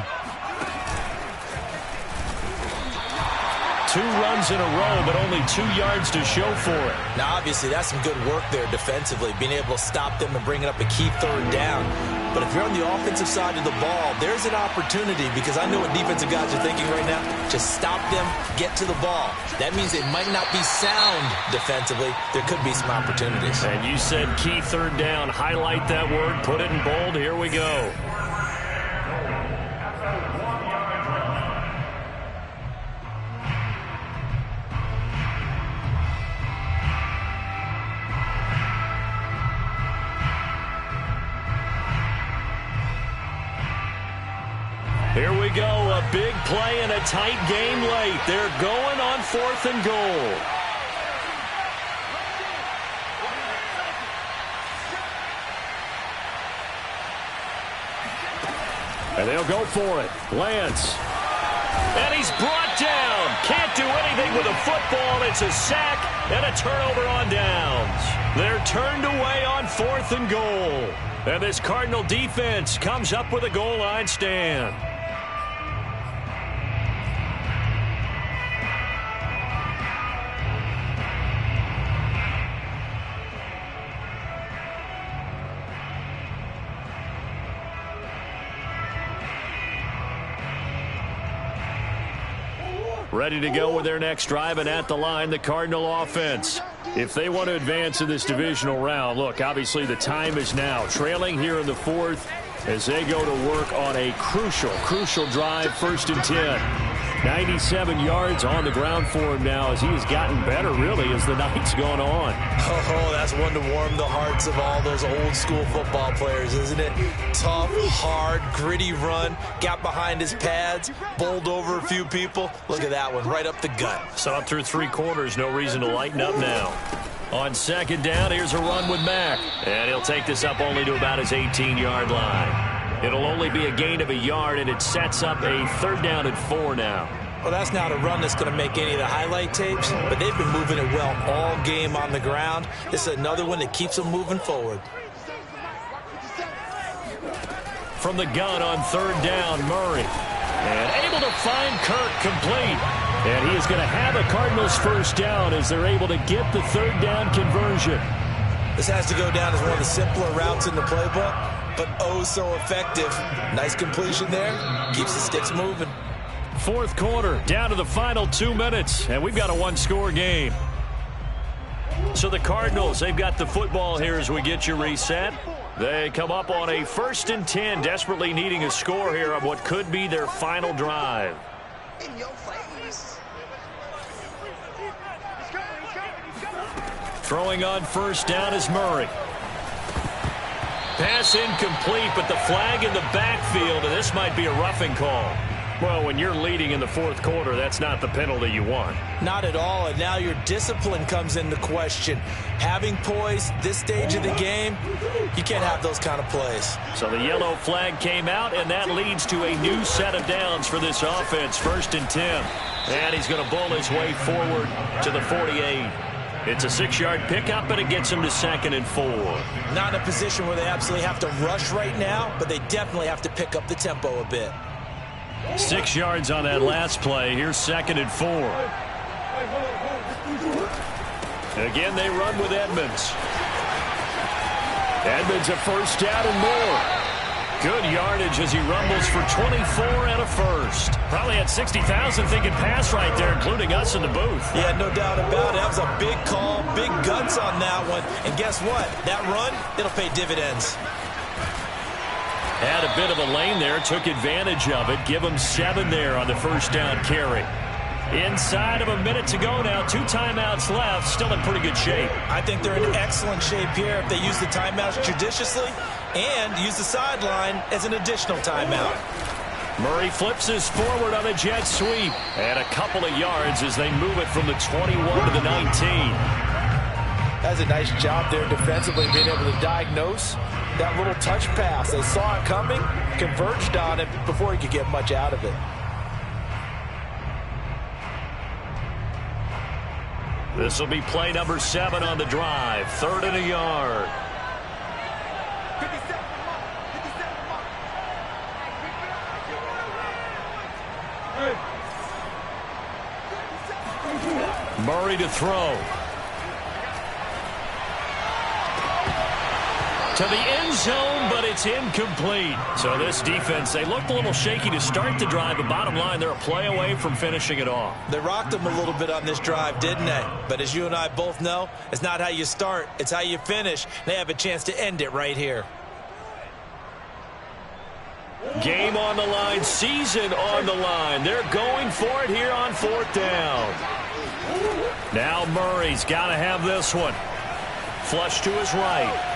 2 runs in a row, but only 2 yards to show for it. Now, obviously, that's some good work there defensively, being able to stop them and bring it up a key 3rd down. But if you're on the offensive side of the ball, there's an opportunity, because I know what defensive guys are thinking right now. Just stop them, get to the ball. That means it might not be sound defensively. There could be some opportunities. And you said key 3rd down. Highlight that word, put it in bold. Here we go. Here we go, a big play and a tight game late. They're going on 4th and goal. And they'll go for it. Lance. And he's brought down. Can't do anything with a football. It's a sack and a turnover on downs. They're turned away on 4th and goal. And this Cardinal defense comes up with a goal line stand. Ready to go with their next drive, and at the line, the Cardinal offense. If they want to advance in this divisional round, look, obviously the time is now. Trailing here in the 4th as they go to work on a crucial drive, 1st and 10. 97 yards on the ground for him now as he has gotten better, really, as the night's gone on. Oh, that's one to warm the hearts of all those old-school football players, isn't it? Tough, hard, gritty run, got behind his pads, bowled over a few people. Look at that one, right up the gut. Saw it through 3 quarters, no reason to lighten up now. On 2nd down, here's a run with Mack. And he'll take this up only to about his 18-yard line. It'll only be a gain of a yard, and it sets up a 3rd down and 4 now. Well, that's not a run that's going to make any of the highlight tapes, but they've been moving it well all game on the ground. This is another one that keeps them moving forward. From the gun on 3rd down, Murray. And able to find Kirk complete. And he is going to have a Cardinals 1st down as they're able to get the 3rd down conversion. This has to go down as one of the simpler routes in the playbook, but oh so effective. Nice completion there. Keeps the sticks moving. 4th quarter, down to the final 2 minutes, and we've got a 1-score game. So the Cardinals, they've got the football here as we get you reset. They come up on a 1st and 10, desperately needing a score here on what could be their final drive. In your face. Throwing on 1st down is Murray. Pass incomplete, but the flag in the backfield, and this might be a roughing call. Well, when you're leading in the 4th quarter, that's not the penalty you want. Not at all, and now your discipline comes into question. Having poise this stage of the game, you can't have those kind of plays. So the yellow flag came out, and that leads to a new set of downs for this offense, 1st and 10. And he's going to bull his way forward to the 48. It's a 6-yard pickup, and it gets him to 2nd and 4. Not in a position where they absolutely have to rush right now, but they definitely have to pick up the tempo a bit. 6 yards on that last play. Here's 2nd and 4. Again, they run with Edmonds. Edmonds a 1st down and more. Good yardage as he rumbles for 24 and a first. Probably had 60,000 thinking pass right there, including us in the booth. Yeah, no doubt about it. That was a big call, big guts on that one. And guess what? That run, it'll pay dividends. Had a bit of a lane there, took advantage of it. Give him 7 there on the first down carry. Inside of a minute to go now, 2 timeouts left, still in pretty good shape. I think they're in excellent shape here if they use the timeouts judiciously and use the sideline as an additional timeout. Murray flips his forward on a jet sweep. And a couple of yards as they move it from the 21 to the 19. That's a nice job there defensively, being able to diagnose that little touch pass. They saw it coming, converged on it before he could get much out of it. This will be play number 7 on the drive. 3rd and a yard. Murray to throw. To the end zone, but it's incomplete. So this defense, they looked a little shaky to start the drive, but bottom line, they're a play away from finishing it off. They rocked them a little bit on this drive, didn't they? But as you and I both know, it's not how you start, it's how you finish. They have a chance to end it right here. Game on the line, season on the line. They're going for it here on 4th down. Now Murray's got to have this one. Flush to his right.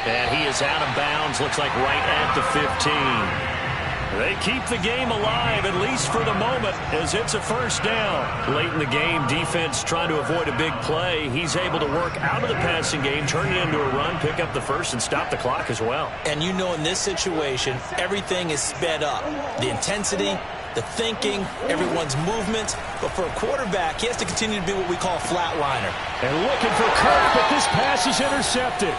And he is out of bounds, looks like right at the 15. They keep the game alive, at least for the moment, as it's a first down. Late in the game, defense trying to avoid a big play. He's able to work out of the passing game, turn it into a run, pick up the first, and stop the clock as well. And you know in this situation, everything is sped up. The intensity, the thinking, everyone's movement. But for a quarterback, he has to continue to be what we call a flatliner. And looking for Kirk, but this pass is intercepted.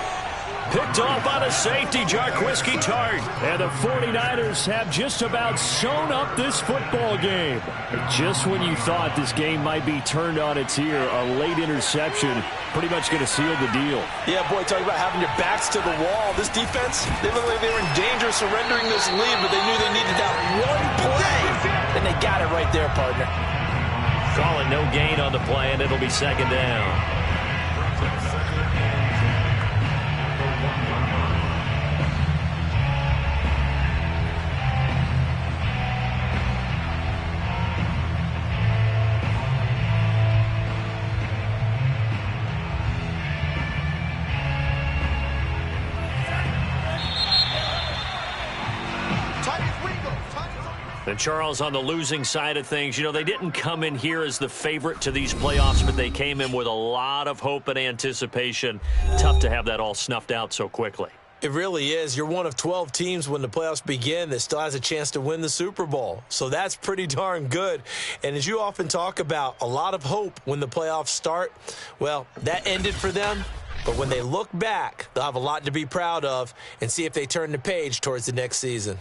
Picked off on a safety, Jarquiski Tart. And the 49ers have just about sewn up this football game. Just when you thought this game might be turned on its ear, a late interception pretty much going to seal the deal. Yeah, boy, talking about having your backs to the wall. This defense, they looked like they were in danger of surrendering this lead, but they knew they needed that one play. And they got it right there, partner. Calling no gain on the play, and it'll be 2nd down. And Charles, on the losing side of things, you know, they didn't come in here as the favorite to these playoffs, but they came in with a lot of hope and anticipation. Tough to have that all snuffed out so quickly. It really is. You're one of 12 teams when the playoffs begin that still has a chance to win the Super Bowl. So that's pretty darn good. And as you often talk about, a lot of hope when the playoffs start. Well, that ended for them. But when they look back, they'll have a lot to be proud of and see if they turn the page towards the next season.